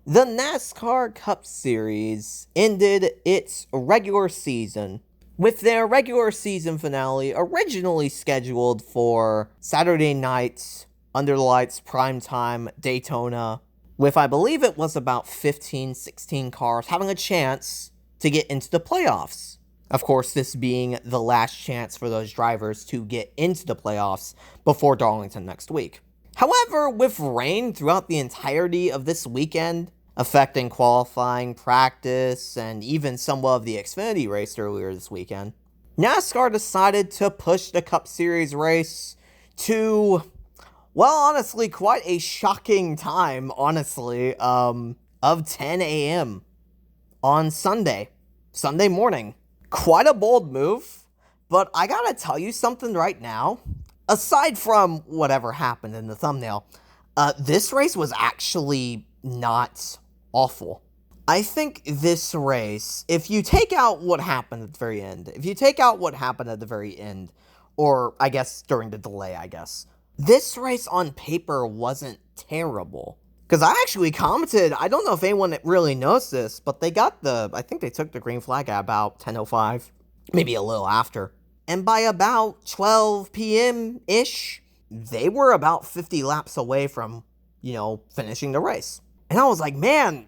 The NASCAR Cup Series ended its regular season with their regular season finale originally scheduled for Saturday night, under the lights, primetime Daytona, with I believe it was about 15, 16 cars having a chance to get into the playoffs. Of course, this being the last chance for those drivers to get into the playoffs before Darlington next week. However, with rain throughout the entirety of this weekend, affecting qualifying, practice, and even somewhat of the Xfinity race earlier this weekend, NASCAR decided to push the Cup Series race to, well, honestly, quite a shocking time, honestly, of 10 a.m. on Sunday morning. Quite a bold move, but I gotta tell you something right now. Aside from whatever happened in the thumbnail, this race was actually not awful. I think this race, if you take out what happened at the very end, or I guess during the delay, this race on paper wasn't terrible. Because I actually commented, I don't know if anyone really knows this, but I think they took the green flag at about 10:05, maybe a little after. And by about 12 p.m.-ish, they were about 50 laps away from, finishing the race. And I was like, man,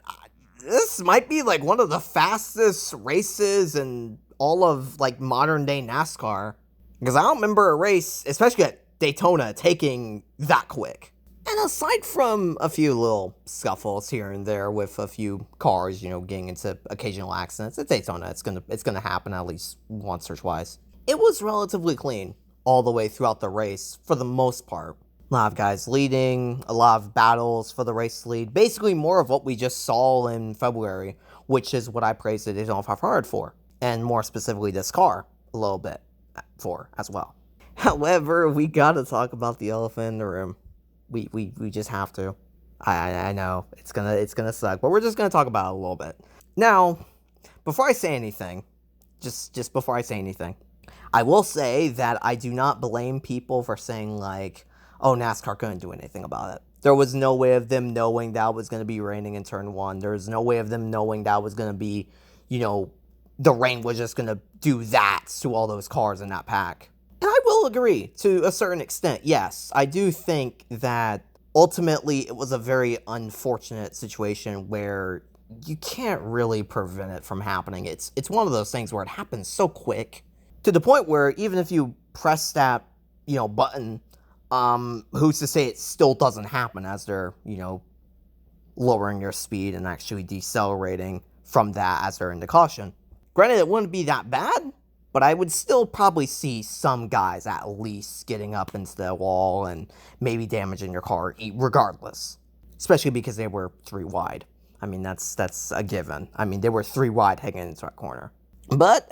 this might be like one of the fastest races in all of like modern day NASCAR. Because I don't remember a race, especially at Daytona, taking that quick. And aside from a few little scuffles here and there with a few cars, getting into occasional accidents, at Daytona, it's gonna happen at least once or twice. It was relatively clean all the way throughout the race for the most part. A lot of guys leading, a lot of battles for the race lead. Basically more of what we just saw in February, which is what I praised the Daytona 500 for. And more specifically this car a little bit for as well. However, we gotta talk about the elephant in the room. We just have to. I know it's gonna suck, but we're just gonna talk about it a little bit. Now, before I say anything, just before I say anything, I will say that I do not blame people for saying like, oh, NASCAR couldn't do anything about it. There was no way of them knowing that was going to be raining in turn one. There's no way of them knowing that was going to be, the rain was just going to do that to all those cars in that pack. And I will agree to a certain extent. Yes, I do think that ultimately it was a very unfortunate situation where you can't really prevent it from happening. It's one of those things where it happens so quick to the point where even if you press that, button, who's to say it still doesn't happen as they're, lowering their speed and actually decelerating from that as they're into caution. Granted, it wouldn't be that bad, but I would still probably see some guys at least getting up into the wall and maybe damaging your car regardless. Especially because they were 3 wide. I mean, that's a given. I mean, they were 3 wide heading into that corner. But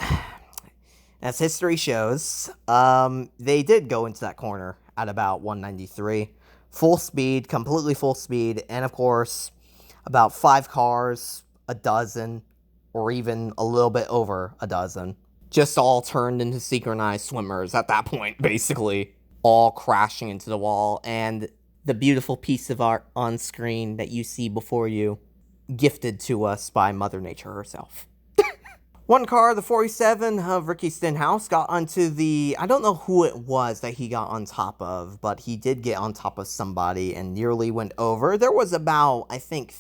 as history shows, they did go into that corner at about 193. Full speed, completely full speed, and of course, about 5 cars, a dozen, or even a little bit over a dozen, just all turned into synchronized swimmers at that point, basically, all crashing into the wall, and the beautiful piece of art on screen that you see before you, gifted to us by Mother Nature herself. One car, the 47 of Ricky Stenhouse, got onto I don't know who it was that he got on top of, but he did get on top of somebody and nearly went over. There was about, I think,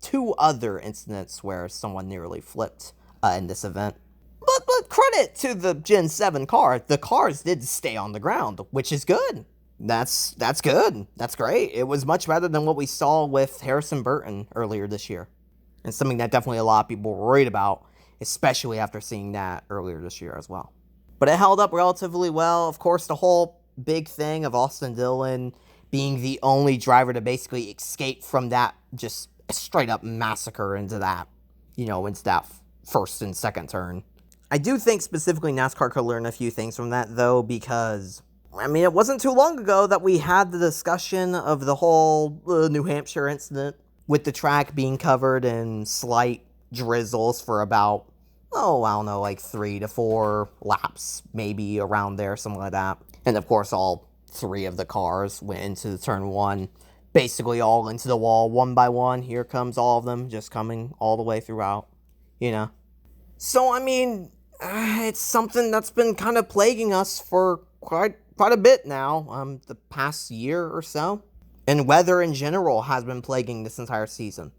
2 other incidents where someone nearly flipped in this event. But credit to the Gen 7 car, the cars did stay on the ground, which is good. That's good. That's great. It was much better than what we saw with Harrison Burton earlier this year. And something that definitely a lot of people were worried about, especially after seeing that earlier this year as well. But it held up relatively well. Of course, the whole big thing of Austin Dillon being the only driver to basically escape from that just straight up massacre into that, into that first and second turn. I do think specifically NASCAR could learn a few things from that, though, because, it wasn't too long ago that we had the discussion of the whole New Hampshire incident with the track being covered in slight drizzles for about, I don't know, like 3 to 4 laps, maybe around there, something like that. And of course, all 3 of the cars went into the turn 1 basically all into the wall, one by one. Here comes all of them, just coming all the way throughout, you know. So, I mean, it's something that's been kind of plaguing us for quite a bit now, the past year or so. And weather in general has been plaguing this entire season,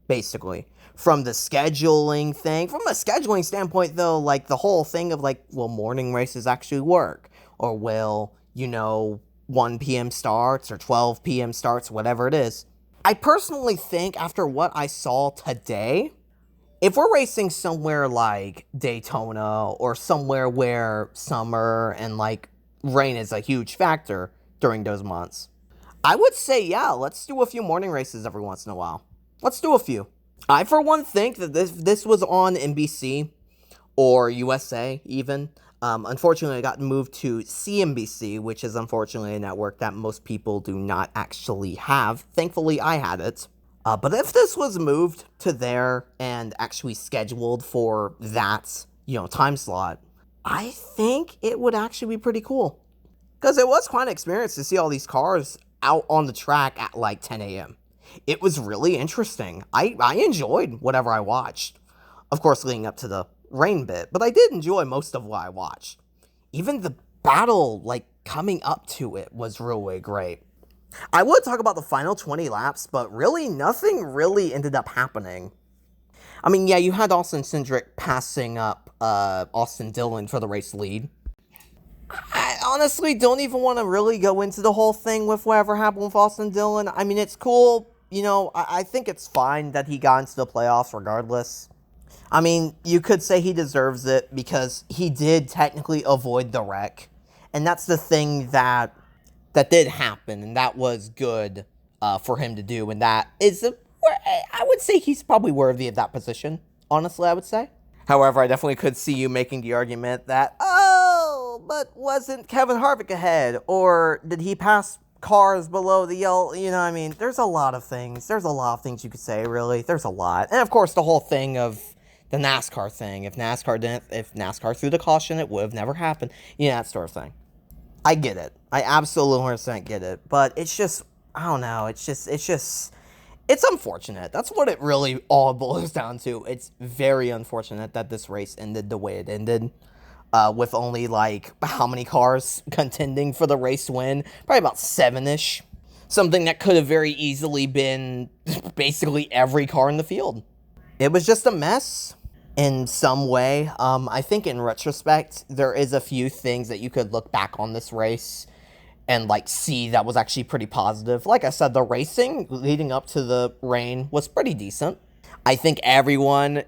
basically. From the scheduling thing, from a scheduling standpoint, though, like the whole thing of like, will morning races actually work? Or will, 1 p.m. starts or 12 p.m. starts, whatever it is. I personally think after what I saw today, if we're racing somewhere like Daytona or somewhere where summer and like rain is a huge factor during those months, I would say, yeah, let's do a few morning races every once in a while. Let's do a few. I, for one, think that this was on NBC or USA even. Unfortunately, it got moved to CNBC, which is unfortunately a network that most people do not actually have. Thankfully, I had it. But if this was moved to there and actually scheduled for that, time slot, I think it would actually be pretty cool. Because it was quite an experience to see all these cars out on the track at like 10 a.m. It was really interesting. I enjoyed whatever I watched. Of course, leading up to the rain bit, but I did enjoy most of what I watched. Even the battle, like, coming up to it was really great. I would talk about the final 20 laps, but really nothing really ended up happening. I mean, yeah, you had Austin Cindric passing up Austin Dillon for the race lead. I honestly don't even want to really go into the whole thing with whatever happened with Austin Dillon. I mean, it's cool. I think it's fine that he got into the playoffs regardless. I mean, you could say he deserves it because he did technically avoid the wreck. And that's the thing that did happen, and that was good for him to do. And that is, I would say he's probably worthy of that position, honestly, I would say. However, I definitely could see you making the argument that, but wasn't Kevin Harvick ahead? Or did he pass cars below the yellow? I mean, there's a lot of things. There's a lot of things you could say, really. There's a lot. And, of course, the whole thing of the NASCAR thing. If NASCAR threw the caution, it would have never happened. That sort of thing. I get it. I absolutely 100% get it. But it's just, I don't know. It's unfortunate. That's what it really all boils down to. It's very unfortunate that this race ended the way it ended. With only, like, how many cars contending for the race win? Probably about 7-ish. Something that could have very easily been basically every car in the field. It was just a mess in some way. I think in retrospect, there is a few things that you could look back on this race and, like, see that was actually pretty positive. Like I said, the racing leading up to the rain was pretty decent. I think everyone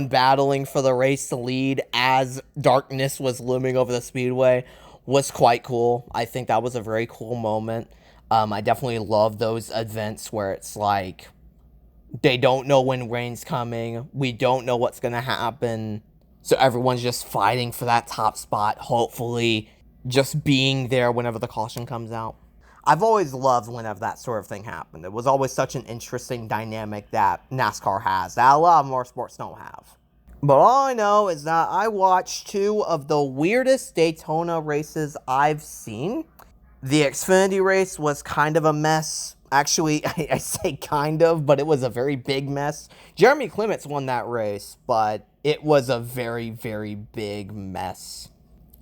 battling for the race to lead as darkness was looming over the speedway was quite cool. I think that was a very cool moment. I definitely love those events where it's like, they don't know when rain's coming. We don't know what's going to happen. So everyone's just fighting for that top spot, hopefully just being there whenever the caution comes out. I've always loved whenever that sort of thing happened. It was always such an interesting dynamic that NASCAR has that a lot of motorsports don't have. But all I know is that I watched 2 of the weirdest Daytona races I've seen. The Xfinity race was kind of a mess. Actually, I say kind of, but it was a very big mess. Jeremy Clements won that race, but it was a very, very big mess.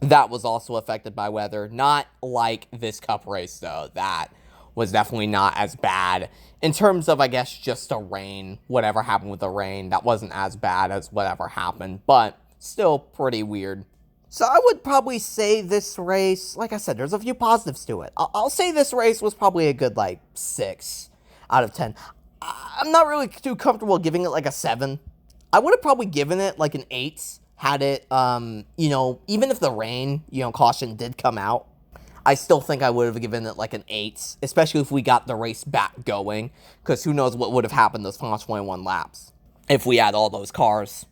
That was also affected by weather. Not like this Cup race, though. That was definitely not as bad. In terms of, I guess, just the rain, whatever happened with the rain, that wasn't as bad as whatever happened, but still pretty weird. So I would probably say this race, like I said, there's a few positives to it. I'll say this race was probably a good, 6 out of 10. I'm not really too comfortable giving it, a 7. I would have probably given it, an 8. Had it, even if the rain, caution did come out, I still think I would have given it, an 8, especially if we got the race back going, because who knows what would have happened those final 21 laps if we had all those cars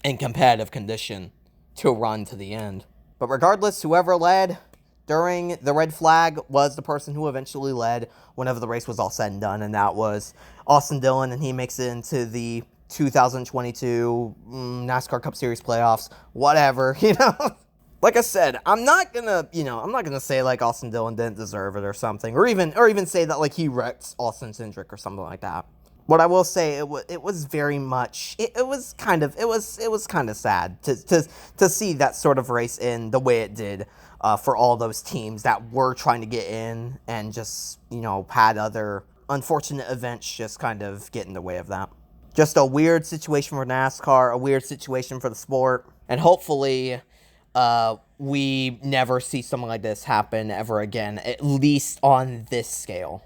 in competitive condition to run to the end. But regardless, whoever led during the red flag was the person who eventually led whenever the race was all said and done, and that was Austin Dillon, and he makes it into the 2022 NASCAR Cup Series playoffs, whatever, Like I said, I'm not gonna say like Austin Dillon didn't deserve it or something, or even say that like he wrecked Austin Cindric or something like that. What I will say, it was very much, it was kind of sad to see that sort of race in the way it did, for all those teams that were trying to get in and just had other unfortunate events just kind of get in the way of that. Just a weird situation for NASCAR, a weird situation for the sport, and hopefully, we never see something like this happen ever again, at least on this scale.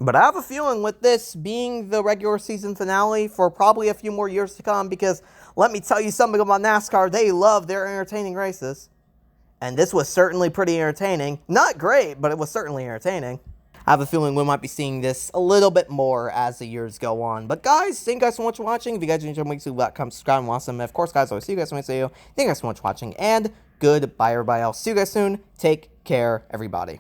But I have a feeling with this being the regular season finale for probably a few more years to come, because let me tell you something about NASCAR, they love their entertaining races. And this was certainly pretty entertaining. Not great, but it was certainly entertaining. I have a feeling we might be seeing this a little bit more as the years go on. But guys, thank you guys so much for watching. If you guys enjoyed, make sure to come subscribe and watch them. And of course, guys, I'll see you guys when I see you. Thank you guys so much for watching, and goodbye, everybody. I'll see you guys soon. Take care, everybody.